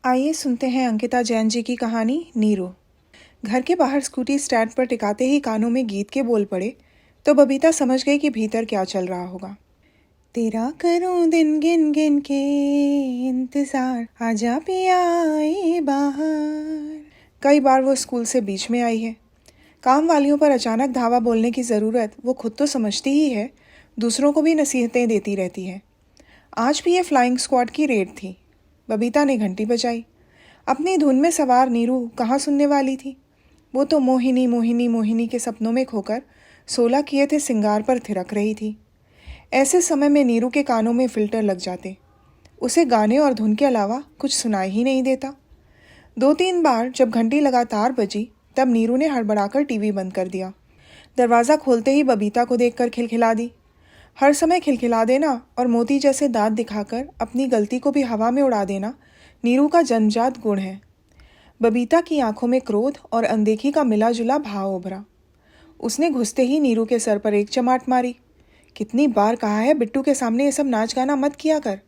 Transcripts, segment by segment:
आइए सुनते हैं अंकिता जैन जी की कहानी नीरू। घर के बाहर स्कूटी स्टैंड पर टिकाते ही कानों में गीत के बोल पड़े तो बबीता समझ गई कि भीतर क्या चल रहा होगा। तेरा करूं दिन गिन गिन के इंतजार, आजा पिया आए बाहर। कई बार वो स्कूल से बीच में आई है। काम वालियों पर अचानक धावा बोलने की ज़रूरत वो खुद तो समझती ही है, दूसरों को भी नसीहतें देती रहती है। आज भी ये फ्लाइंग स्क्वाड की रेड थी। बबीता ने घंटी बजाई। अपनी धुन में सवार नीरू कहाँ सुनने वाली थी। वो तो मोहिनी मोहिनी मोहिनी के सपनों में खोकर 16 किए थे सिंगार पर थिरक रही थी। ऐसे समय में नीरू के कानों में फिल्टर लग जाते। उसे गाने और धुन के अलावा कुछ सुनाई ही नहीं देता। 2-3 बार जब घंटी लगातार बजी तब नीरू ने हड़बड़ाकर टीवी बंद कर दिया। दरवाज़ा खोलते ही बबीता को देखकर खिलखिला दी। हर समय खिलखिला देना और मोती जैसे दांत दिखाकर अपनी गलती को भी हवा में उड़ा देना नीरू का जन्मजात गुण है। बबीता की आंखों में क्रोध और अनदेखी का मिला जुला भाव उभरा। उसने घुसते ही नीरू के सर पर एक चमाट मारी। कितनी बार कहा है बिट्टू के सामने ये सब नाच गाना मत किया कर।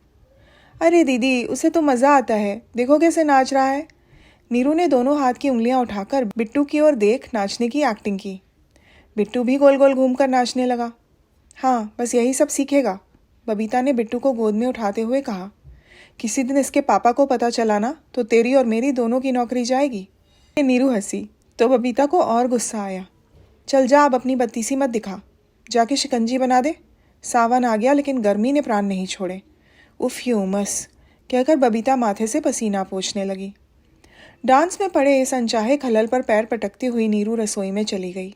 अरे दीदी, उसे तो मज़ा आता है, देखो कैसे नाच रहा है। नीरू ने दोनों हाथ की उंगलियां उठाकर बिट्टू की ओर देख नाचने की एक्टिंग की। बिट्टू भी गोल गोल घूमकर नाचने लगा। हाँ, बस यही सब सीखेगा, बबीता ने बिट्टू को गोद में उठाते हुए कहा। किसी दिन इसके पापा को पता चला ना तो तेरी और मेरी दोनों की नौकरी जाएगी। नीरू हंसी तो बबीता को और गुस्सा आया। चल जा, अब अपनी बत्तीसी मत दिखा, जाके शिकंजी बना दे। सावन आ गया लेकिन गर्मी ने प्राण नहीं छोड़े। उफ यूमस, कहकर बबीता माथे से पसीना पोंछने लगी। डांस में पड़े इस अनचाहे खलल पर पैर पटकती हुई नीरू रसोई में चली गई।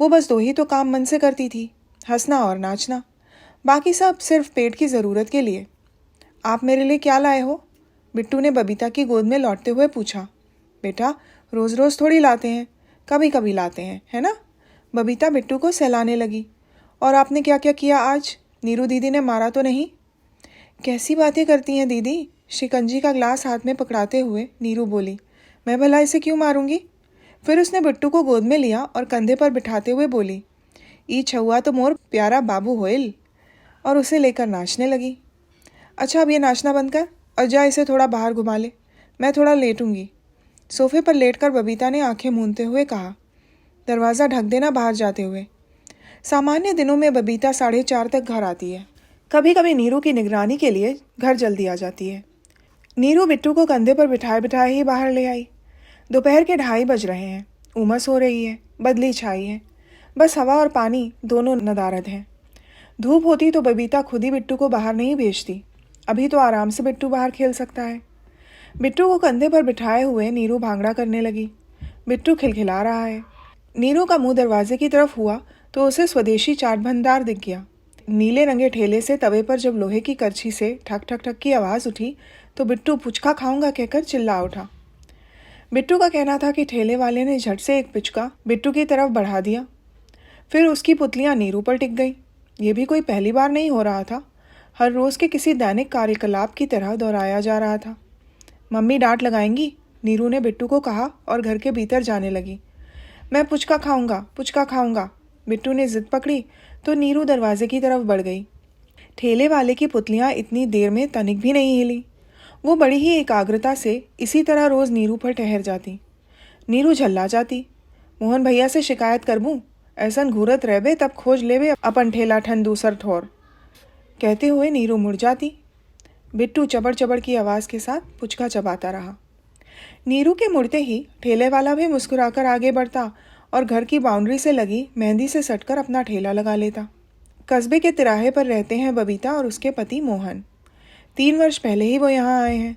वो बस 2 ही तो काम मन से करती थी, हंसना और नाचना। बाकी सब सिर्फ पेट की ज़रूरत के लिए। आप मेरे लिए क्या लाए हो? बिट्टू ने बबीता की गोद में लौटते हुए पूछा। बेटा, रोज़ रोज़ थोड़ी लाते हैं, कभी कभी लाते हैं, है ना? बबीता बिट्टू को सहलाने लगी। और आपने क्या क्या किया आज? नीरू दीदी ने मारा तो नहीं? कैसी बातें करती हैं दीदी? शिकंजी का ग्लास हाथ में पकड़ाते हुए नीरू बोली। मैं भला इसे क्यों मारूंगी? फिर उसने बिट्टू को गोद में लिया और कंधे पर बिठाते हुए बोली, ई छुआ तो मोर प्यारा बाबू होइल, और उसे लेकर नाचने लगी। अच्छा, अब ये नाचना बंद कर और जा इसे थोड़ा बाहर घुमा ले, मैं थोड़ा लेटूंगी। सोफे पर लेटकर बबीता ने आंखें मूंदते हुए कहा। दरवाज़ा ढक देना बाहर जाते हुए। सामान्य दिनों में बबीता 4:30 तक घर आती है। कभी कभी नीरू की निगरानी के लिए घर जल्दी आ जाती है। नीरू बिट्टू को कंधे पर बिठाए बिठाए ही बाहर ले आई। दोपहर के 2:30 बज रहे हैं। उमस हो रही है, बदली छाई है। बस हवा और पानी दोनों नदारद हैं। धूप होती तो बबीता खुद ही बिट्टू को बाहर नहीं भेजती। अभी तो आराम से बिट्टू बाहर खेल सकता है। बिट्टू को कंधे पर बिठाए हुए नीरू भांगड़ा करने लगी। बिट्टू खिलखिला रहा है। नीरू का मुंह दरवाजे की तरफ हुआ तो उसे स्वदेशी चाट भंडार दिख गया। नीले रंगे ठेले से तवे पर जब लोहे की करछी से ठक ठक ठक की आवाज़ उठी तो बिट्टू पुचका खाऊंगा कहकर चिल्ला उठा। बिट्टू का कहना था कि ठेले वाले ने झट से एक पुचका बिट्टू की तरफ बढ़ा दिया। फिर उसकी पुतलियां नीरू पर टिक गईं। ये भी कोई पहली बार नहीं हो रहा था, हर रोज़ के किसी दैनिक कार्यकलाप की तरह दोहराया जा रहा था। मम्मी डांट लगाएंगी, नीरू ने बिट्टू को कहा और घर के भीतर जाने लगी। मैं पुचका खाऊंगा, पुचका खाऊंगा। बिट्टू ने जिद पकड़ी तो नीरू दरवाजे की तरफ बढ़ गई। ठेले वाले की पुतलियां इतनी देर में तनिक भी नहीं हिली। वो बड़ी ही एकाग्रता से इसी तरह रोज़ नीरू पर ठहर जाती। नीरू झल्ला जाती। मोहन भैया से शिकायत करबूँ, ऐसन घूरत रहबे तब खोज लेबे अपन ठेला ठन दूसर ठोर, कहते हुए नीरू मुड़ जाती। बिट्टू चबड़ चबड़ की आवाज़ के साथ पुचका चबाता रहा। नीरू के मुड़ते ही ठेले वाला भी मुस्कुराकर आगे बढ़ता और घर की बाउंड्री से लगी मेहंदी से सटकर अपना ठेला लगा लेता। कस्बे के तिराहे पर रहते हैं बबीता और उसके पति मोहन। 3 वर्ष पहले ही वो यहाँ आए हैं।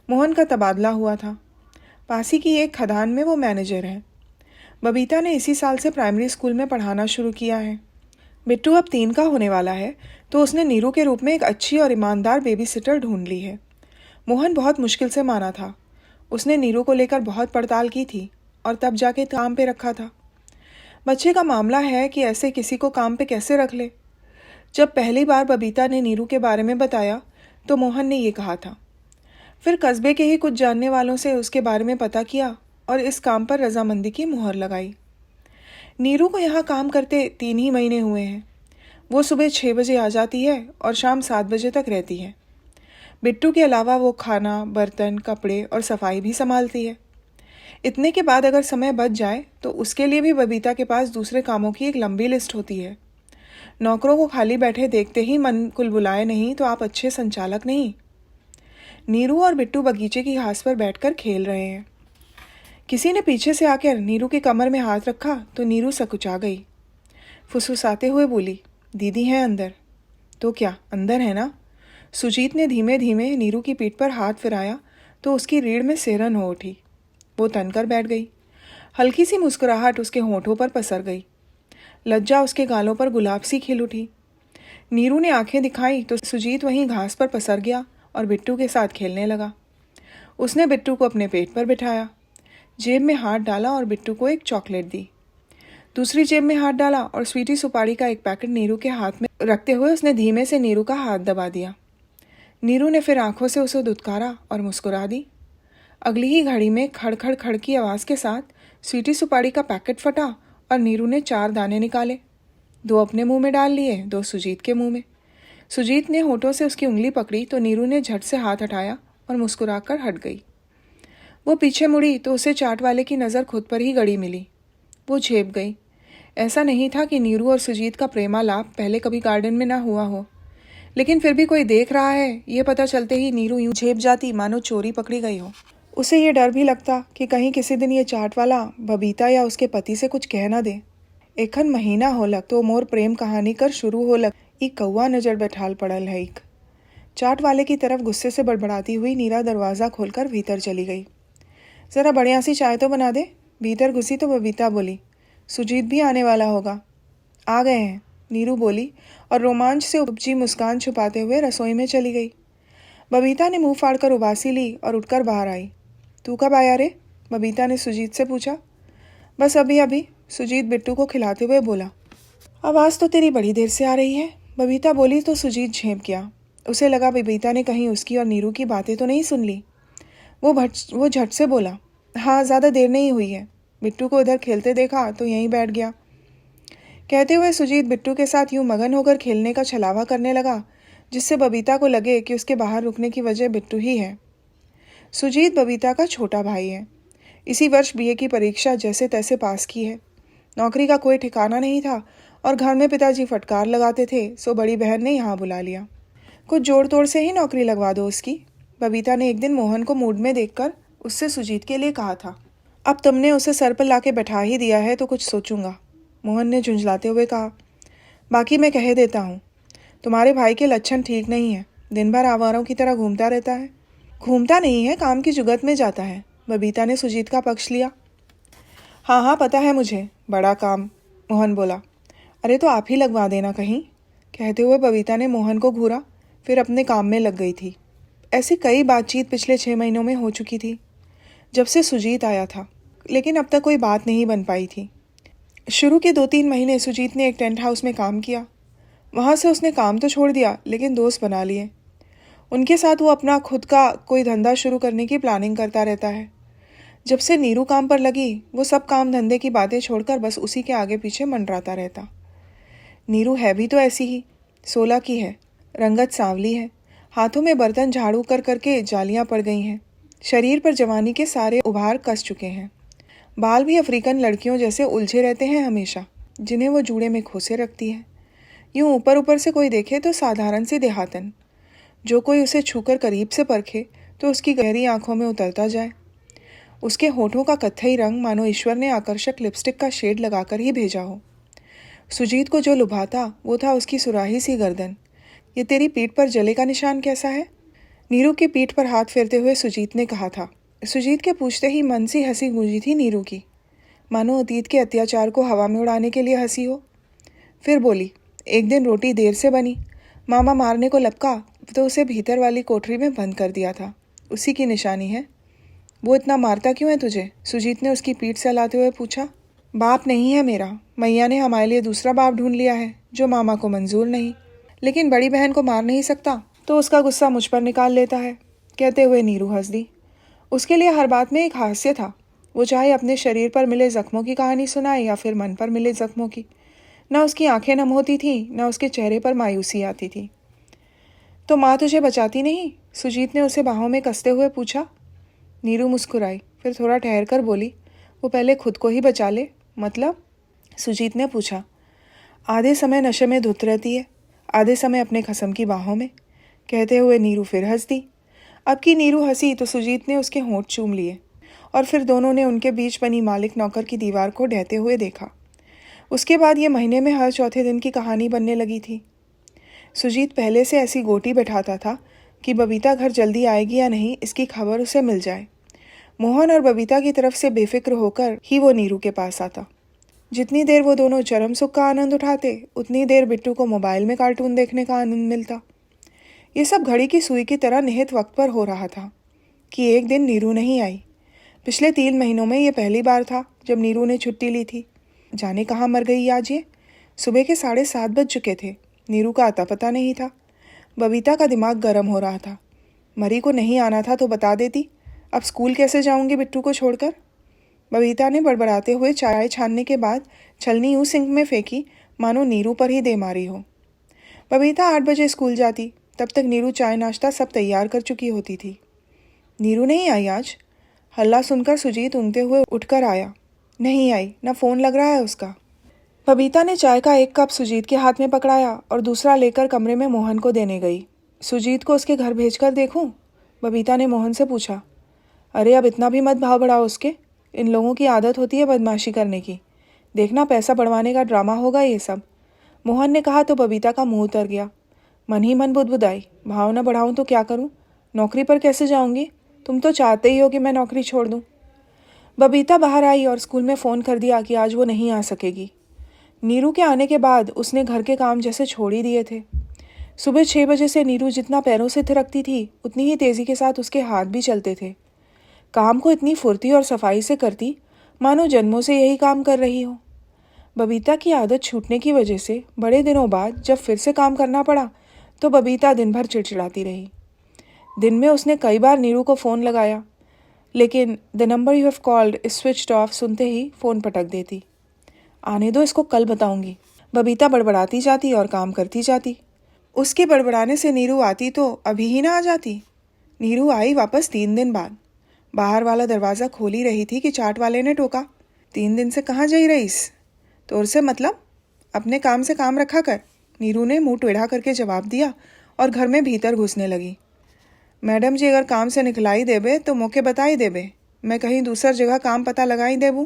मोहन का तबादला हुआ था। पासी की एक खदान में वो मैनेजर है। बबीता ने इसी साल से प्राइमरी स्कूल में पढ़ाना शुरू किया है। बिट्टू अब 3 का होने वाला है तो उसने नीरू के रूप में एक अच्छी और ईमानदार बेबी सिटर ढूंढ ली है। मोहन बहुत मुश्किल से माना था। उसने नीरू को लेकर बहुत पड़ताल की थी और तब जाके काम पे रखा था। बच्चे का मामला है कि ऐसे किसी को काम पे कैसे रख ले। जब पहली बार बबीता ने नीरू के बारे में बताया तो मोहन ने ये कहा था। फिर कस्बे के ही कुछ जानने वालों से उसके बारे में पता किया और इस काम पर रजामंदी की मुहर लगाई। नीरू को यहाँ काम करते 3 ही महीने हुए हैं। वो सुबह 6 बजे आ जाती है और शाम 7 बजे तक रहती है। बिट्टू के अलावा वो खाना, बर्तन, कपड़े और सफाई भी संभालती है। इतने के बाद अगर समय बच जाए तो उसके लिए भी बबीता के पास दूसरे कामों की एक लंबी लिस्ट होती है। नौकरों को खाली बैठे देखते ही मन कुलबुलाए नहीं तो आप अच्छे संचालक नहीं। नीरू और बिट्टू बगीचे की घास पर बैठकर खेल रहे हैं। किसी ने पीछे से आकर नीरू की कमर में हाथ रखा तो नीरू सकुचा गई। फुसफुसाते हुए बोली, दीदी हैं अंदर। तो क्या अंदर है ना? सुजीत ने धीमे धीमे नीरू की पीठ पर हाथ फिराया तो उसकी रीढ़ में सिरहन हो उठी। वो तनकर बैठ गई। हल्की सी मुस्कुराहट उसके होठों पर पसर गई। लज्जा उसके गालों पर गुलाब सी खिल उठी। नीरू ने आंखें दिखाई तो सुजीत वहीं घास पर पसर गया और बिट्टू के साथ खेलने लगा। उसने बिट्टू को अपने पेट पर बिठाया, जेब में हाथ डाला और बिट्टू को एक चॉकलेट दी। दूसरी जेब में हाथ डाला और स्वीटी सुपारी का एक पैकेट नीरू के हाथ में रखते हुए उसने धीमे से नीरू का हाथ दबा दिया। नीरू ने फिर आंखों से उसे दुत्कारा और मुस्कुरा दी। अगली ही घड़ी में खड़खड़ खड़ की आवाज़ के साथ स्वीटी सुपारी का पैकेट फटा और नीरू ने 4 दाने निकाले। 2 अपने मुंह में डाल लिए, 2 सुजीत के मुंह में। सुजीत ने होठों से उसकी उंगली पकड़ी तो नीरू ने झट से हाथ हटाया और मुस्कुराकर हट गई। वो पीछे मुड़ी तो उसे चाट वाले की नज़र खुद पर ही गड़ी मिली। वो झेप गई। ऐसा नहीं था कि नीरू और सुजीत का प्रेमालाप पहले कभी गार्डन में ना हुआ हो, लेकिन फिर भी कोई देख रहा है ये पता चलते ही नीरू यूं झेप जाती मानो चोरी पकड़ी गई हो। उसे ये डर भी लगता कि कहीं किसी दिन ये चाट वाला बबीता या उसके पति से कुछ कह ना दे। एखन महीना होलक तो मोर प्रेम कहानी कर शुरू होलक, ई कौआ नजर बैठाल पड़ल है। एक चाट वाले की तरफ गुस्से से बड़बड़ाती हुई नीरा दरवाज़ा खोलकर भीतर चली गई। ज़रा बढ़िया सी चाय तो बना दे। भीतर घुसी तो बबीता बोली, सुजीत भी आने वाला होगा। आ गए हैं, नीरू बोली और रोमांच से उपजी मुस्कान छुपाते हुए रसोई में चली गई। बबीता ने मुंह फाड़कर उबासी ली और उठकर बाहर आई। तू कब आया रे? बबीता ने सुजीत से पूछा। बस अभी अभी, सुजीत बिट्टू को खिलाते हुए बोला। आवाज़ तो तेरी बड़ी देर से आ रही है, बबीता बोली तो सुजीत झेंप गया। उसे लगा बबीता ने कहीं उसकी और नीरू की बातें तो नहीं सुन ली। वो झट से बोला, हाँ ज़्यादा देर नहीं हुई है। बिट्टू को इधर खेलते देखा तो यहीं बैठ गया। कहते हुए सुजीत बिट्टू के साथ यूं मगन होकर खेलने का छलावा करने लगा जिससे बबीता को लगे कि उसके बाहर रुकने की वजह बिट्टू ही है। सुजीत बबीता का छोटा भाई है। इसी वर्ष बीए की परीक्षा जैसे तैसे पास की है। नौकरी का कोई ठिकाना नहीं था और घर में पिताजी फटकार लगाते थे, सो बड़ी बहन ने यहाँ बुला लिया। कुछ जोड़ तोड़ से ही नौकरी लगवा दो उसकी, बबीता ने एक दिन मोहन को मूड में देखकर उससे सुजीत के लिए कहा था। अब तुमने उसे सर पर लाके बैठा ही दिया है तो कुछ सोचूंगा, मोहन ने झुंझलाते हुए कहा। बाकी मैं कह देता हूँ, तुम्हारे भाई के लक्षण ठीक नहीं है। दिन भर आवारों की तरह घूमता रहता है। घूमता नहीं है, काम की जुगत में जाता है, बबीता ने सुजीत का पक्ष लिया। हाँ हाँ पता है मुझे, बड़ा काम, मोहन बोला। अरे तो आप ही लगवा देना कहीं, कहते हुए बबीता ने मोहन को घूरा, फिर अपने काम में लग गई थी। ऐसी कई बातचीत पिछले 6 महीनों में हो चुकी थी जब से सुजीत आया था, लेकिन अब तक कोई बात नहीं बन पाई थी। शुरू के 2-3 महीने सुजीत ने एक टेंट हाउस में काम किया। वहाँ से उसने काम तो छोड़ दिया लेकिन दोस्त बना लिए। उनके साथ वो अपना खुद का कोई धंधा शुरू करने की प्लानिंग करता रहता है। जब से नीरू काम पर लगी वो सब काम धंधे की बातें छोड़कर बस उसी के आगे पीछे मंडराता रहता। नीरू है भी तो ऐसी ही, 16 की है, रंगत सांवली है, हाथों में बर्तन झाड़ू कर करके जालियां पड़ गई हैं, शरीर पर जवानी के सारे उभार कस चुके हैं। बाल भी अफ्रीकन लड़कियों जैसे उलझे रहते हैं हमेशा, जिन्हें वो जूड़े में खोसे रखती है। यूं ऊपर ऊपर से कोई देखे तो साधारण सी देहातन, जो कोई उसे छूकर करीब से परखे तो उसकी गहरी आंखों में उतरता जाए। उसके होठों का कत्थई रंग मानो ईश्वर ने आकर्षक लिपस्टिक का शेड लगाकर ही भेजा हो। सुजीत को जो लुभाता वो था उसकी सुराही सी गर्दन। ये तेरी पीठ पर जले का निशान कैसा है? नीरू की पीठ पर हाथ फेरते हुए सुजीत ने कहा था। सुजीत के पूछते ही मन सी हंसी गूंजी थी नीरू की, मानो अतीत के अत्याचार को हवा में उड़ाने के लिए हंसी हो। फिर बोली, एक दिन रोटी देर से बनी, मामा मारने को लपका तो उसे भीतर वाली कोठरी में बंद कर दिया था, उसी की निशानी है। वो इतना मारता क्यों है तुझे? सुजीत ने उसकी पीठ सहलाते हुए पूछा। बाप नहीं है मेरा, मैया ने हमारे लिए दूसरा बाप ढूंढ लिया है जो मामा को मंजूर नहीं, लेकिन बड़ी बहन को मार नहीं सकता तो उसका गुस्सा मुझ पर निकाल लेता है, कहते हुए नीरू हंस दी। उसके लिए हर बात में एक हास्य था। वो चाहे अपने शरीर पर मिले जख्मों की कहानी सुनाए या फिर मन पर मिले जख्मों की, न उसकी आंखें नम होती थीं, न उसके चेहरे पर मायूसी आती थी। तो माँ तुझे बचाती नहीं? सुजीत ने उसे बाहों में कसते हुए पूछा। नीरू मुस्कुराई, फिर थोड़ा ठहर कर बोली, वो पहले खुद को ही बचा ले। मतलब? सुजीत ने पूछा। आधे समय नशे में धुत रहती है, आधे समय अपने खसम की बाहों में, कहते हुए नीरू फिर हंस दी। अब की नीरू हंसी तो सुजीत ने उसके होंठ चूम लिए और फिर दोनों ने उनके बीच बनी मालिक नौकर की दीवार को ढहते हुए देखा। उसके बाद ये महीने में हर चौथे दिन की कहानी बनने लगी थी। सुजीत पहले से ऐसी गोटी बैठाता था कि बबीता घर जल्दी आएगी या नहीं इसकी खबर उसे मिल जाए। मोहन और बबीता की तरफ से बेफिक्र होकर ही वो नीरू के पास आता। जितनी देर वो दोनों चरम सुख का आनंद उठाते, उतनी देर बिट्टू को मोबाइल में कार्टून देखने का आनंद मिलता। ये सब घड़ी की सुई की तरह निहित वक्त पर हो रहा था कि एक दिन नीरू नहीं आई। पिछले 3 महीनों में ये पहली बार था जब नीरू ने छुट्टी ली थी। जाने कहाँ मर गई आज ये। सुबह के 7:30 बज चुके थे। नीरू का अता पता नहीं था। बबीता का दिमाग गर्म हो रहा था। मरी को नहीं आना था तो बता देती। अब स्कूल कैसे जाऊंगी बिट्टू को छोड़कर। बबीता ने बड़बड़ाते हुए चाय छानने के बाद छलनी यूं सिंक में फेंकी मानो नीरू पर ही दे मारी हो। बबीता 8 बजे स्कूल जाती, तब तक नीरू चाय नाश्ता सब तैयार कर चुकी होती थी। नीरू नहीं आई आज? हल्ला सुनकर सुजीत ऊँघते हुए उठकर आया। नहीं आई, ना फ़ोन लग रहा है उसका। बबीता ने चाय का एक कप सुजीत के हाथ में पकड़ाया और दूसरा लेकर कमरे में मोहन को देने गई। सुजीत को उसके घर भेजकर देखूं? बबीता ने मोहन से पूछा। अरे अब इतना भी मत भाव बढ़ाओ उसके। इन लोगों की आदत होती है बदमाशी करने की। देखना पैसा बढ़वाने का ड्रामा होगा ये सब। मोहन ने कहा तो बबीता का मुंह उतर गया। मन ही मन बुदबुदाई, भाव न बढ़ाऊं तो क्या करूं? नौकरी पर कैसे जाऊंगी? तुम तो चाहते ही हो कि मैं नौकरी छोड़ दूं। बबीता बाहर आई और स्कूल में फ़ोन कर दिया कि आज वो नहीं आ सकेगी। नीरू के आने के बाद उसने घर के काम जैसे छोड़ ही दिए थे। सुबह 6 बजे से नीरू जितना पैरों से थिरकती थी उतनी ही तेज़ी के साथ उसके हाथ भी चलते थे। काम को इतनी फुर्ती और सफाई से करती मानो जन्मों से यही काम कर रही हो। बबीता की आदत छूटने की वजह से बड़े दिनों बाद जब फिर से काम करना पड़ा तो बबीता दिन भर चिड़चिड़ाती रही। दिन में उसने कई बार नीरू को फ़ोन लगाया, लेकिन the number you have called is switched off सुनते ही फ़ोन पटक देती। आने दो, इसको कल बताऊंगी। बबीता बड़बड़ाती जाती और काम करती जाती। उसके बड़बड़ाने से नीरू आती तो अभी ही ना आ जाती। नीरू आई वापस 3 दिन बाद। बाहर वाला दरवाज़ा खोल ही रही थी कि चाट वाले ने टोका। 3 दिन से कहाँ जा रईस? तोर से मतलब? अपने काम से काम रखा कर। नीरू ने मुंह टेढ़ा करके जवाब दिया और घर में भीतर घुसने लगी। मैडम जी अगर काम से निकलाई देबे तो मौके बताई देबे, मैं कहीं दूसर जगह काम पता लगाई देबू,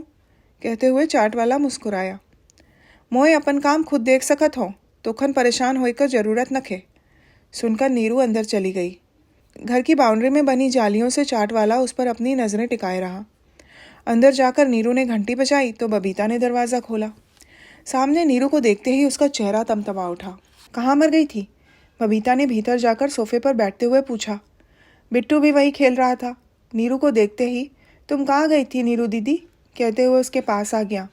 कहते हुए चाट वाला मुस्कुराया। मोए अपन काम खुद देख सकत हो, तोखन परेशान होकर जरूरत न खे। सुनकर नीरू अंदर चली गई। घर की बाउंड्री में बनी जालियों से चाट वाला उस पर अपनी नज़रें टिकाए रहा। अंदर जाकर नीरू ने घंटी बजाई तो बबीता ने दरवाज़ा खोला। सामने नीरू को देखते ही उसका चेहरा तमतमा उठा। कहाँ मर गई थी? बबीता ने भीतर जाकर सोफे पर बैठते हुए पूछा। बिट्टू भी वही खेल रहा था। नीरू को देखते ही तुम कहाँ गई थी नीरू दीदी, कहते हुए उसके पास आ गया।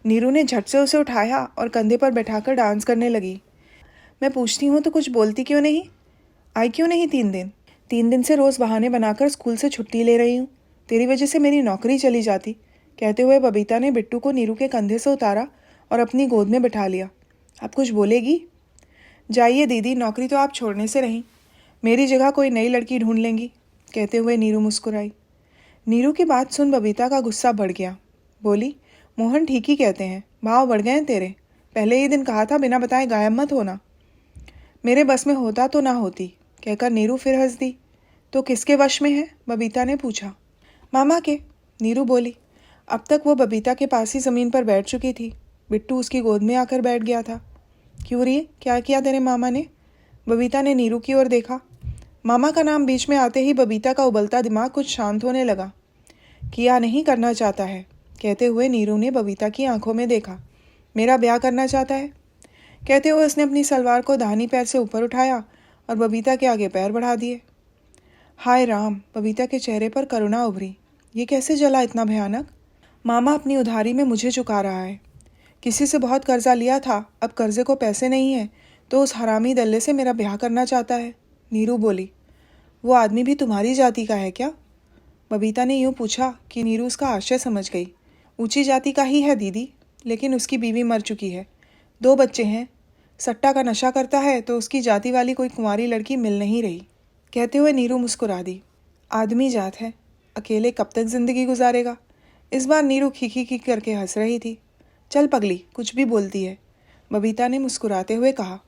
नीरू ने झट से उसे उठाया और कंधे पर बैठाकर डांस करने लगी। मैं पूछती हूँ तो कुछ बोलती क्यों नहीं? आई क्यों नहीं 3 दिन? 3 दिन से रोज़ बहाने बनाकर स्कूल से छुट्टी ले रही हूँ। तेरी वजह से मेरी नौकरी चली जाती, कहते हुए बबीता ने बिट्टू को नीरू के कंधे से उतारा और अपनी गोद में बैठा लिया। आप कुछ बोलेगी? जाइए दीदी, नौकरी तो आप छोड़ने से रहीं, मेरी जगह कोई नई लड़की ढूंढ लेंगी, कहते हुए नीरू मुस्कुराई। नीरू की बात सुन बबीता का गुस्सा बढ़ गया। बोली, मोहन ठीक ही कहते हैं, भाव बढ़ गए हैं तेरे। पहले ही दिन कहा था बिना बताए गायब मत होना। मेरे बस में होता तो ना होती, कहकर नीरू फिर हंस दी। तो किसके वश में है? बबीता ने पूछा। मामा के, नीरू बोली। अब तक वो बबीता के पास ही ज़मीन पर बैठ चुकी थी। बिट्टू उसकी गोद में आकर बैठ गया था। क्यों री, क्या किया तेरे मामा ने? बबीता ने नीरू की ओर देखा। मामा का नाम बीच में आते ही बबीता का उबलता दिमाग कुछ शांत होने लगा। किया नहीं, करना चाहता है, कहते हुए नीरू ने बबीता की आंखों में देखा। मेरा ब्याह करना चाहता है, कहते हुए उसने अपनी सलवार को दाहिनी पैर से ऊपर उठाया और बबीता के आगे पैर बढ़ा दिए। हाय राम, बबीता के चेहरे पर करुणा उभरी। ये कैसे जला इतना भयानक? मामा अपनी उधारी में मुझे चुका रहा है। किसी से बहुत कर्जा लिया था, अब कर्जे को पैसे नहीं है तो उस हरामी दल्ले से मेरा ब्याह करना चाहता है, नीरू बोली। वो आदमी भी तुम्हारी जाति का है क्या? बबीता ने यूँ पूछा कि नीरू उसका आशय समझ गई। ऊंची जाति का ही है दीदी, लेकिन उसकी बीवी मर चुकी है, 2 बच्चे हैं। सट्टा का नशा करता है तो उसकी जाति वाली कोई कुंवारी लड़की मिल नहीं रही। कहते हुए नीरू मुस्कुरा दी। आदमी जात है, अकेले कब तक जिंदगी गुजारेगा। इस बार नीरू खी खी करके हंस रही थी। चल पगली, कुछ भी बोलती है, बबीता ने मुस्कुराते हुए कहा।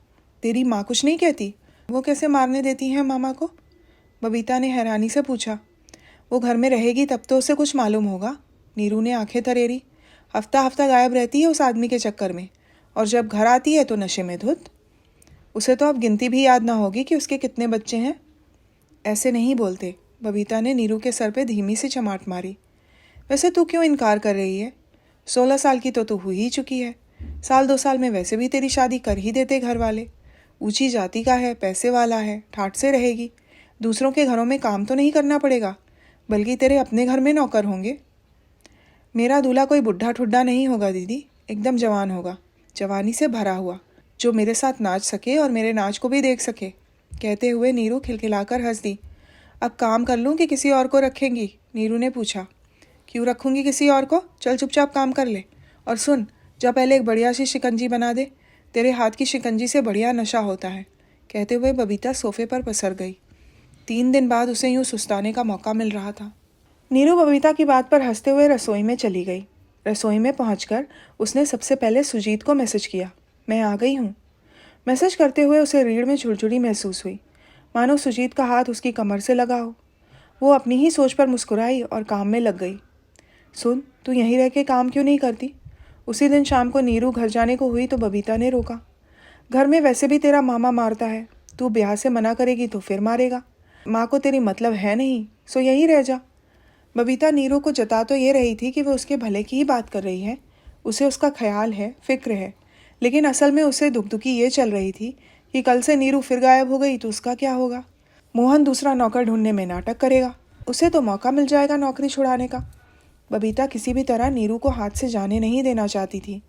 तेरी माँ कुछ नहीं कहती? वो कैसे मारने देती हैं मामा को? बबीता ने हैरानी से पूछा। वो घर में रहेगी तब तो उसे कुछ मालूम होगा। नीरू ने आंखें तरेरी। हफ्ता हफ्ता गायब रहती है उस आदमी के चक्कर में, और जब घर आती है तो नशे में धुत। उसे तो अब गिनती भी याद ना होगी कि उसके कितने बच्चे हैं। ऐसे नहीं बोलते, बबीता ने नीरू के सर पे धीमी सी चमाट मारी। वैसे तू क्यों इनकार कर रही है? 16 साल की तो तू हुई ही चुकी है। 1-2 साल में वैसे भी तेरी शादी कर ही देते घर वाले। ऊंची जाति का है, पैसे वाला है, ठाठ से रहेगी। दूसरों के घरों में काम तो नहीं करना पड़ेगा, बल्कि तेरे अपने घर में नौकर होंगे। मेरा दूल्हा कोई बुढ़ा ठुड्डा नहीं होगा दीदी, एकदम जवान होगा, जवानी से भरा हुआ, जो मेरे साथ नाच सके और मेरे नाच को भी देख सके। कहते हुए नीरू खिलखिलाकर हंस दी। अब काम कर लूँ कि किसी और को रखेंगी? नीरू ने पूछा। क्यों रखूँगी किसी और को? चल चुपचाप काम कर ले। और सुन, जा पहले एक बढ़िया सी शिकंजी बना दे, तेरे हाथ की शिकंजी से बढ़िया नशा होता है। कहते हुए बबीता सोफे पर पसर गई। 3 दिन बाद उसे यूँ सुस्ताने का मौका मिल रहा था। नीरू बबीता की बात पर हंसते हुए रसोई में चली गई। रसोई में पहुंचकर उसने सबसे पहले सुजीत को मैसेज किया। मैं आ गई हूँ। मैसेज करते हुए उसे रीढ़ में झुरझुरी महसूस हुई, मानो सुजीत का हाथ उसकी कमर से लगा हो। वो अपनी ही सोच पर मुस्कुराई और काम में लग गई। सुन, तू यहीं रह के काम क्यों नहीं करती? उसी दिन शाम को नीरू घर जाने को हुई तो बबीता ने रोका। घर में वैसे भी तेरा मामा मारता है, तू ब्याह से मना करेगी तो फिर मारेगा। माँ को तेरी मतलब है नहीं, सो यहीं रह जा। बबीता नीरू को जता तो ये रही थी कि वो उसके भले की ही बात कर रही है, उसे उसका ख्याल है, फिक्र है, लेकिन असल में उसे दुखदुखी ये चल रही थी कि कल से नीरू फिर गायब हो गई तो उसका क्या होगा। मोहन दूसरा नौकर ढूंढने में नाटक करेगा, उसे तो मौका मिल जाएगा नौकरी छुड़ाने का। बबीता किसी भी तरह नीरू को हाथ से जाने नहीं देना चाहती थी।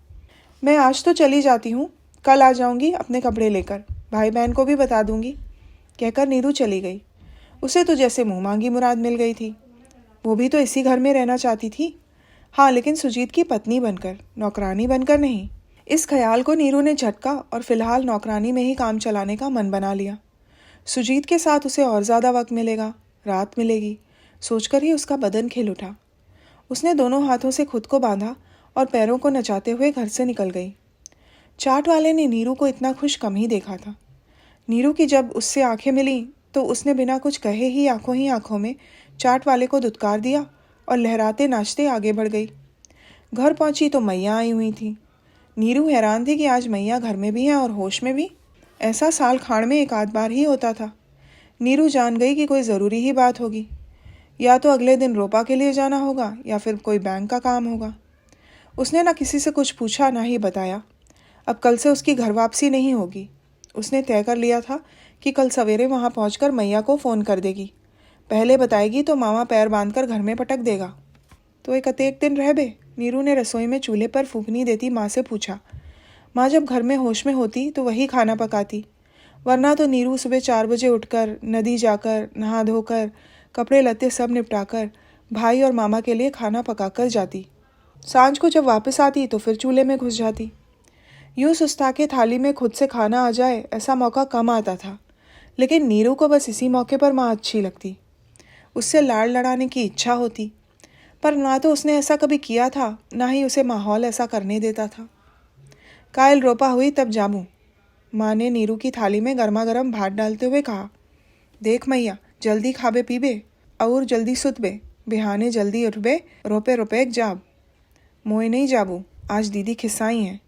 मैं आज तो चली जाती हूँ, कल आ जाऊँगी अपने कपड़े लेकर, भाई बहन को भी बता दूँगी, कहकर नीरू चली गई। उसे तो जैसे मुँह मांगी मुराद मिल गई थी। वो भी तो इसी घर में रहना चाहती थी। हाँ, लेकिन सुजीत की पत्नी बनकर, नौकरानी बनकर नहीं। इस ख्याल को नीरू ने झटका और फिलहाल नौकरानी में ही काम चलाने का मन बना लिया। सुजीत के साथ उसे और ज़्यादा वक्त मिलेगा, रात मिलेगी, सोचकर ही उसका बदन खिल उठा। उसने दोनों हाथों से खुद को बांधा और पैरों को नचाते हुए घर से निकल गई। चाट वाले ने नीरू को इतना खुश कम ही देखा था। नीरू की जब उससे आंखें मिली तो उसने बिना कुछ कहे ही आंखों में चाट वाले को दुत्कार दिया और लहराते नाचते आगे बढ़ गई। घर पहुंची तो मैया आई हुई थी। नीरू हैरान थी कि आज मैया घर में भी हैं और होश में भी। ऐसा साल खाड़ में एक आध बार ही होता था। नीरू जान गई कि कोई ज़रूरी ही बात होगी, या तो अगले दिन रोपा के लिए जाना होगा या फिर कोई बैंक का काम होगा। उसने ना किसी से कुछ पूछा ना ही बताया। अब कल से उसकी घर वापसी नहीं होगी। उसने तय कर लिया था कि कल सवेरे वहाँ पहुँचकर मैया को फ़ोन कर देगी। पहले बताएगी तो मामा पैर बांधकर घर में पटक देगा। तो एक अतेक दिन रह बे, नीरू ने रसोई में चूल्हे पर फूंकनी देती माँ से पूछा। माँ जब घर में होश में होती तो वही खाना पकाती, वरना तो नीरू सुबह 4 बजे उठकर नदी जाकर नहा धोकर कपड़े लत्ते सब निपटाकर भाई और मामा के लिए खाना पकाकर जाती। सांझ को जब वापस आती तो फिर चूल्हे में घुस जाती। यूँ सुस्ता के थाली में खुद से खाना आ जाए ऐसा मौका कम आता था, लेकिन नीरू को बस इसी मौके पर माँ अच्छी लगती। उससे लाड़ लड़ाने की इच्छा होती, पर ना तो उसने ऐसा कभी किया था, ना ही उसे माहौल ऐसा करने देता था। कायल रोपा हुई तब जामू, माँ ने नीरू की थाली में गर्मा गर्म भात डालते हुए कहा। देख मैया, जल्दी खाबे पीबे और जल्दी सुतबे, बिहाने जल्दी उठबे, रोपे रोपे जाब। मोए नहीं जाबू, आज दीदी खिस्साई हैं,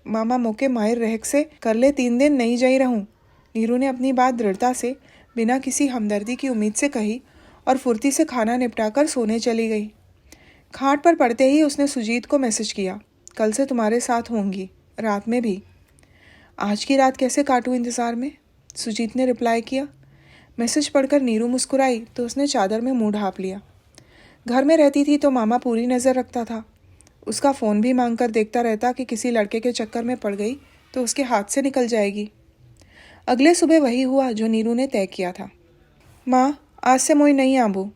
मामा मोके माहिर रहक से कर ले 3 दिन नहीं जाई रहूं। नीरू ने अपनी बात दृढ़ता से बिना किसी हमदर्दी की उम्मीद से कही और फुर्ती से खाना निपटाकर सोने चली गई। खाट पर पड़ते ही उसने सुजीत को मैसेज किया, कल से तुम्हारे साथ होंगी, रात में भी। आज की रात कैसे काटूं इंतज़ार में, सुजीत ने रिप्लाई किया। मैसेज पढ़कर नीरू मुस्कुराई तो उसने चादर में मुंह ढाँप लिया। घर में रहती थी तो मामा पूरी नज़र रखता था। उसका फ़ोन भी मांग कर देखता रहता कि किसी लड़के के चक्कर में पड़ गई तो उसके हाथ से निकल जाएगी। अगले सुबह वही हुआ जो नीरू ने तय किया था। माँ, आज से मोई नहीं आबू,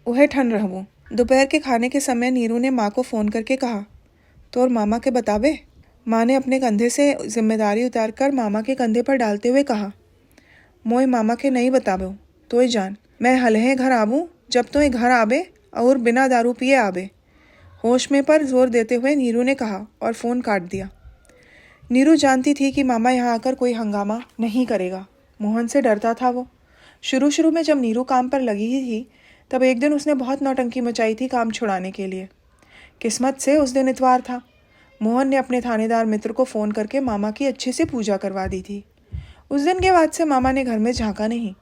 उहे ठन रहूँ। दोपहर के खाने के समय नीरू ने माँ को फ़ोन करके कहा, तोर मामा के बताबे। माँ ने अपने कंधे से जिम्मेदारी उतारकर मामा के कंधे पर डालते हुए कहा, मोई मामा के नहीं बताबो, तोय जान, मैं हलहे घर आबूँ जब तोय घर आबे और बिना दारू पिए आबे। होश में पर जोर देते हुए नीरू ने कहा और फ़ोन काट दिया। नीरू जानती थी कि मामा यहाँ आकर कोई हंगामा नहीं करेगा। मोहन से डरता था वो। शुरू शुरू में जब नीरू काम पर लगी ही थी तब एक दिन उसने बहुत नौटंकी मचाई थी काम छुड़ाने के लिए। किस्मत से उस दिन इतवार था। मोहन ने अपने थानेदार मित्र को फ़ोन करके मामा की अच्छे से पूजा करवा दी थी। उस दिन के बाद से मामा ने घर में झांका नहीं।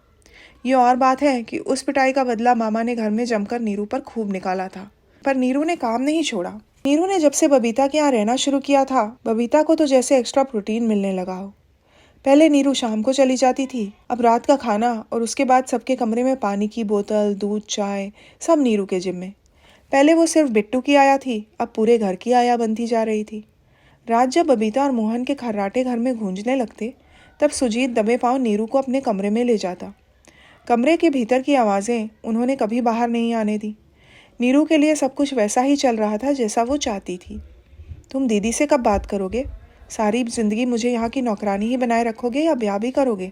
ये और बात है कि उस पिटाई का बदला मामा ने घर में जमकर नीरू पर खूब निकाला था, पर नीरू ने काम नहीं छोड़ा। नीरू ने जब से बबीता के यहाँ रहना शुरू किया था, बबीता को तो जैसे एक्स्ट्रा प्रोटीन मिलने लगा हो। पहले नीरू शाम को चली जाती थी, अब रात का खाना और उसके बाद सबके कमरे में पानी की बोतल, दूध, चाय सब नीरू के जिम्मे। पहले वो सिर्फ बिट्टू की आया थी, अब पूरे घर की आया बनती जा रही थी। रात जब बबीता और मोहन के खर्राटे घर में गूंजने लगते तब सुजीत दबे पांव नीरू को अपने कमरे में ले जाता। कमरे के भीतर की आवाज़ें उन्होंने कभी बाहर नहीं आने दी। नीरू के लिए सब कुछ वैसा ही चल रहा था जैसा वो चाहती थी। तुम दीदी से कब बात करोगे? सारी जिंदगी मुझे यहाँ की नौकरानी ही बनाए रखोगे या ब्याह भी करोगे?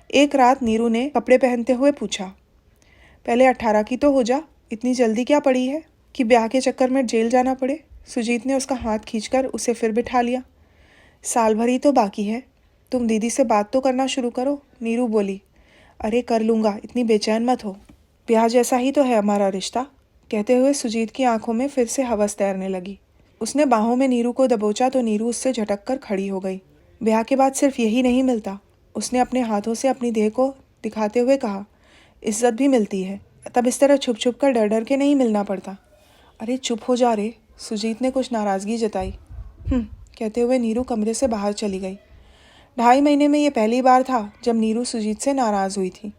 एक रात नीरू ने कपड़े पहनते हुए पूछा। पहले 18 की तो हो जा, इतनी जल्दी क्या पड़ी है कि ब्याह के चक्कर में जेल जाना पड़े? सुजीत ने उसका हाथ खींचकर उसे फिर बिठा लिया। साल भर ही तो बाकी है, तुम दीदी से बात तो करना शुरू करो। नीरू बोली। अरे कर लूँगा, इतनी बेचैन मत हो, ब्याह जैसा ही तो है हमारा रिश्ता। कहते हुए सुजीत की आंखों में फिर से हवस तैरने लगी। उसने बाहों में नीरू को दबोचा तो नीरू उससे झटक कर खड़ी हो गई। ब्याह के बाद सिर्फ यही नहीं मिलता, उसने अपने हाथों से अपनी देह को दिखाते हुए कहा। इज्जत भी मिलती है, तब इस तरह छुप छुप कर डर डर के नहीं मिलना पड़ता। अरे चुप हो जा रे, सुजीत ने कुछ नाराज़गी जताई। कहते हुए नीरू कमरे से बाहर चली गई। 2.5 महीने में ये पहली बार था जब नीरू सुजीत से नाराज़ हुई थी।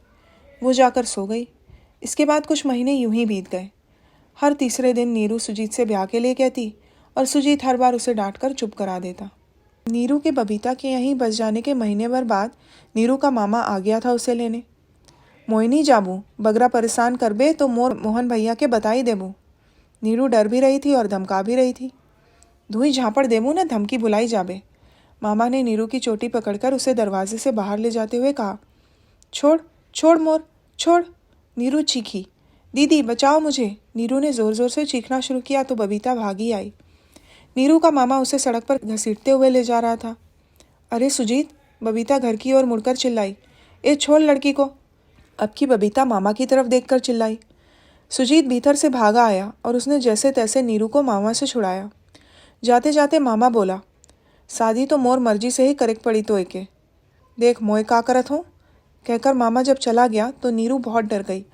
वो जाकर सो गई। इसके बाद कुछ महीने यूं ही बीत गए। हर तीसरे दिन नीरू सुजीत से ब्याह के लिए कहती और सुजीत हर बार उसे डांट कर चुप करा देता। नीरू के बबीता के यहीं बस जाने के महीने भर बाद नीरू का मामा आ गया था उसे लेने। मोइनी जाबू, बगरा परेशान करबे तो मोहन भैया के बताई देबू। नीरू डर भी रही थी और धमका भी रही थी। धुई झापड़ देबू न धमकी बुलाई जाबे। मामा ने नीरू की चोटी पकड़कर उसे दरवाजे से बाहर ले जाते हुए कहा। छोड़ छोड़ मोर, छोड़। नीरू चीखी। दीदी बचाओ मुझे। नीरू ने ज़ोर ज़ोर से चीखना शुरू किया तो बबीता भागी आई। नीरू का मामा उसे सड़क पर घसीटते हुए ले जा रहा था। अरे सुजीत, बबीता घर की ओर मुड़कर चिल्लाई। ए छोड़ लड़की को। अब की बबीता मामा की तरफ देखकर चिल्लाई। सुजीत भीतर से भागा आया और उसने जैसे तैसे नीरू को मामा से छुड़ाया। जाते जाते मामा बोला, शादी तो मोर मर्जी से ही करेक पड़ी तो एके। देख मोए का करत हूँ। कहकर मामा जब चला गया तो नीरू बहुत डर गई।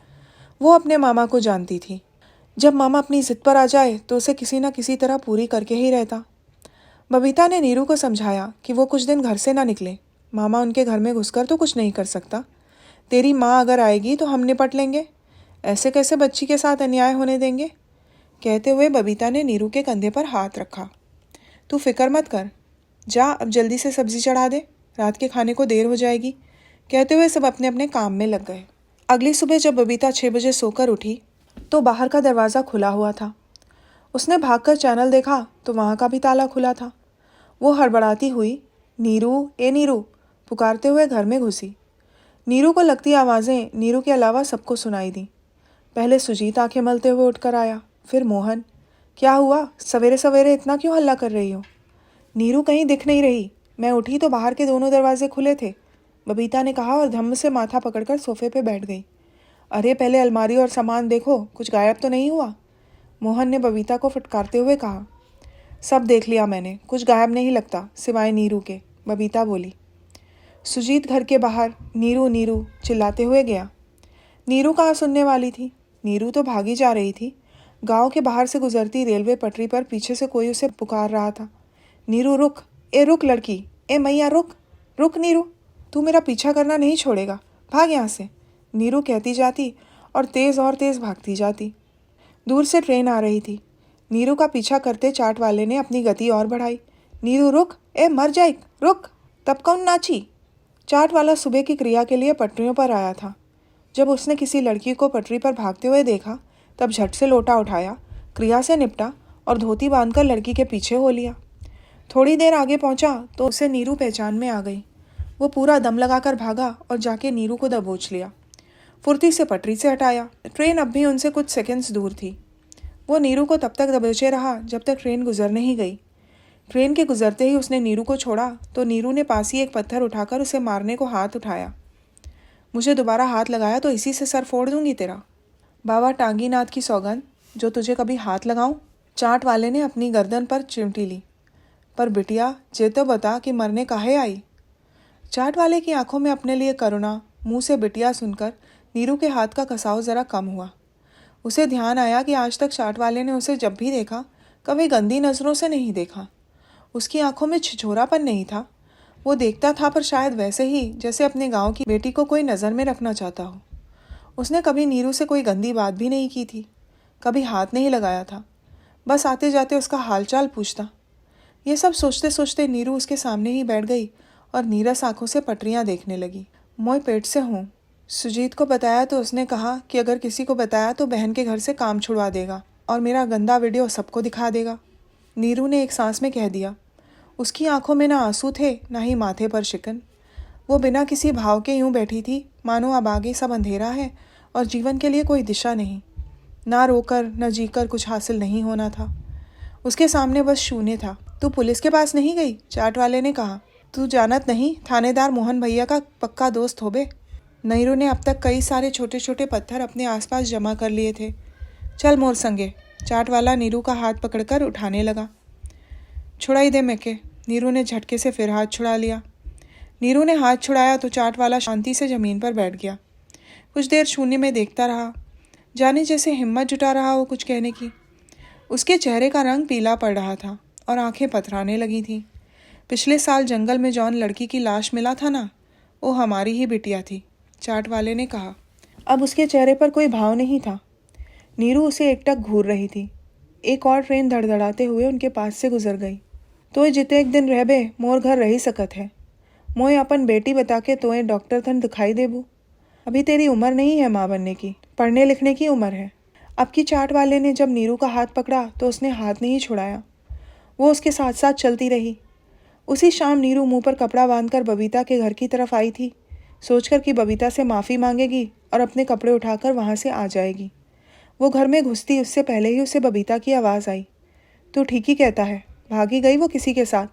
वो अपने मामा को जानती थी। जब मामा अपनी जिद पर आ जाए तो उसे किसी न किसी तरह पूरी करके ही रहता। बबीता ने नीरू को समझाया कि वो कुछ दिन घर से ना निकले। मामा उनके घर में घुसकर तो कुछ नहीं कर सकता। तेरी माँ अगर आएगी तो हम निपट लेंगे, ऐसे कैसे बच्ची के साथ अन्याय होने देंगे। कहते हुए बबीता ने नीरू के कंधे पर हाथ रखा। तू फिक्र मत कर, जा अब जल्दी से सब्जी चढ़ा दे, रात के खाने को देर हो जाएगी। कहते हुए सब अपने अपने काम में लग गए। अगली सुबह जब बबीता 6 बजे सोकर उठी तो बाहर का दरवाज़ा खुला हुआ था। उसने भागकर चैनल देखा तो वहाँ का भी ताला खुला था। वो हड़बड़ाती हुई नीरू, ए नीरू पुकारते हुए घर में घुसी। नीरू को लगती आवाज़ें नीरू के अलावा सबको सुनाई दी। पहले सुजीत आंखें मलते हुए उठकर आया, फिर मोहन। क्या हुआ, सवेरे सवेरे इतना क्यों हल्ला कर रही हो? नीरू कहीं दिख नहीं रही। मैं उठी तो बाहर के दोनों दरवाजे खुले थे, बबीता ने कहा और धम्म से माथा पकड़कर सोफे पे बैठ गई। अरे पहले अलमारी और सामान देखो, कुछ गायब तो नहीं हुआ? मोहन ने बबीता को फटकारते हुए कहा। सब देख लिया मैंने, कुछ गायब नहीं लगता सिवाय नीरू के, बबीता बोली। सुजीत घर के बाहर नीरू नीरू चिल्लाते हुए गया। नीरू कहाँ सुनने वाली थी। नीरू तो भागी जा रही थी। गांव के बाहर से गुजरती रेलवे पटरी पर पीछे से कोई उसे पुकार रहा था। नीरू रुक, ए रुक लड़की, ए मैया रुक, रुक नीरू, तू मेरा पीछा करना नहीं छोड़ेगा, भाग यहाँ से। नीरू कहती जाती और तेज़ भागती जाती। दूर से ट्रेन आ रही थी। नीरू का पीछा करते चाट वाले ने अपनी गति और बढ़ाई। नीरू रुक, ए मर जाए, रुक। तब कौन नाची? चाट वाला सुबह की क्रिया के लिए पटरियों पर आया था। जब उसने किसी लड़की को पटरी पर भागते हुए देखा तब झट से लोटा उठाया, क्रिया से निपटा और धोती बांधकर लड़की के पीछे हो लिया। थोड़ी देर आगे पहुंचा तो उसे नीरू पहचान में आ गई। वो पूरा दम लगाकर भागा और जाके नीरू को दबोच लिया। फुर्ती से पटरी से हटाया। ट्रेन अब भी उनसे कुछ सेकंड्स दूर थी। वो नीरू को तब तक दबोचे रहा जब तक ट्रेन गुजर नहीं गई। ट्रेन के गुजरते ही उसने नीरू को छोड़ा तो नीरू ने पास ही एक पत्थर उठाकर उसे मारने को हाथ उठाया। मुझे दोबारा हाथ लगाया तो इसी से सर फोड़ दूंगी तेरा। बाबा टांगीनाथ की सौगंध, जो तुझे कभी हाथ लगाऊं। चाट वाले ने अपनी गर्दन पर चिमटी ली। पर बिटिया, जे तो बता कि मरने काहे आई। चाट वाले की आंखों में अपने लिए करुणा, मुंह से बिटिया सुनकर नीरू के हाथ का कसाव जरा कम हुआ। उसे ध्यान आया कि आज तक चाट वाले ने उसे जब भी देखा कभी गंदी नज़रों से नहीं देखा। उसकी आंखों में छिछोरापन नहीं था। वो देखता था पर शायद वैसे ही जैसे अपने गांव की बेटी को कोई नज़र में रखना चाहता हो। उसने कभी नीरू से कोई गंदी बात भी नहीं की थी, कभी हाथ नहीं लगाया था, बस आते जाते उसका हालचाल पूछता। ये सब सोचते सोचते नीरू उसके सामने ही बैठ गई और नीरस आंखों से पटरियां देखने लगी। मैं पेट से हूँ। सुजीत को बताया तो उसने कहा कि अगर किसी को बताया तो बहन के घर से काम छुड़वा देगा और मेरा गंदा वीडियो सबको दिखा देगा। नीरू ने एक सांस में कह दिया। उसकी आंखों में ना आंसू थे, ना ही माथे पर शिकन। वो बिना किसी भाव के यूं बैठी थी मानो अब आगे सब अंधेरा है और जीवन के लिए कोई दिशा नहीं। ना रोकर न जीकर कुछ हासिल नहीं होना था। उसके सामने बस शून्य था। तू पुलिस के पास नहीं गई? चाट वाले ने कहा। तू जानत नहीं, थानेदार मोहन भैया का पक्का दोस्त हो बे। नीरू ने अब तक कई सारे छोटे छोटे पत्थर अपने आसपास जमा कर लिए थे। चल मोर संगे। चाट वाला नीरू का हाथ पकड़कर उठाने लगा। छुड़ाई दे मेके। नीरू ने झटके से फिर हाथ छुड़ा लिया। नीरू ने हाथ छुड़ाया तो चाट वाला शांति से जमीन पर बैठ गया। कुछ देर शून्य में देखता रहा, जाने जैसे हिम्मत जुटा रहा हो कुछ कहने की। उसके चेहरे का रंग पीला पड़ रहा था और आंखें पथराने लगी थीं। पिछले साल जंगल में जौन लड़की की लाश मिला था ना, वो हमारी ही बिटिया थी, चाट वाले ने कहा। अब उसके चेहरे पर कोई भाव नहीं था। नीरू उसे एकटक घूर रही थी। एक और ट्रेन धड़धड़ाते हुए उनके पास से गुजर गई। तोय जिते एक दिन रहबे मोर घर रही सकत है। मोए अपन बेटी बता के तोय डॉक्टर थन दिखाई देबू। अभी तेरी उम्र नहीं है माँ बनने की, पढ़ने लिखने की उम्र है। अब की चाट वाले ने जब नीरू का हाथ पकड़ा तो उसने हाथ नहीं छुड़ाया। वो उसके साथ साथ चलती रही। उसी शाम नीरू मुंह पर कपड़ा बांधकर बबीता के घर की तरफ आई थी, सोचकर कि बबीता से माफ़ी मांगेगी और अपने कपड़े उठाकर वहाँ से आ जाएगी। वो घर में घुसती उससे पहले ही उसे बबीता की आवाज़ आई। तू ठीक ही कहता है, भागी गई वो किसी के साथ।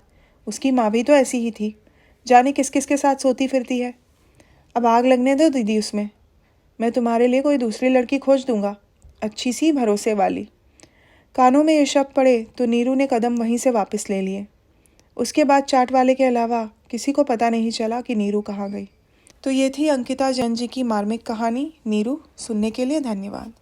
उसकी माँ भी तो ऐसी ही थी, जाने किस किस के साथ सोती फिरती है। अब आग लगने दो दीदी उसमें। मैं तुम्हारे लिए कोई दूसरी लड़की खोज दूंगा, अच्छी सी भरोसे वाली। कानों में ये शब्द पड़े तो नीरू ने कदम वहीं से वापस ले लिए। उसके बाद चाट वाले के अलावा किसी को पता नहीं चला कि नीरू कहाँ गई। तो ये थी अंकिता जैन जी की मार्मिक कहानी नीरू। सुनने के लिए धन्यवाद।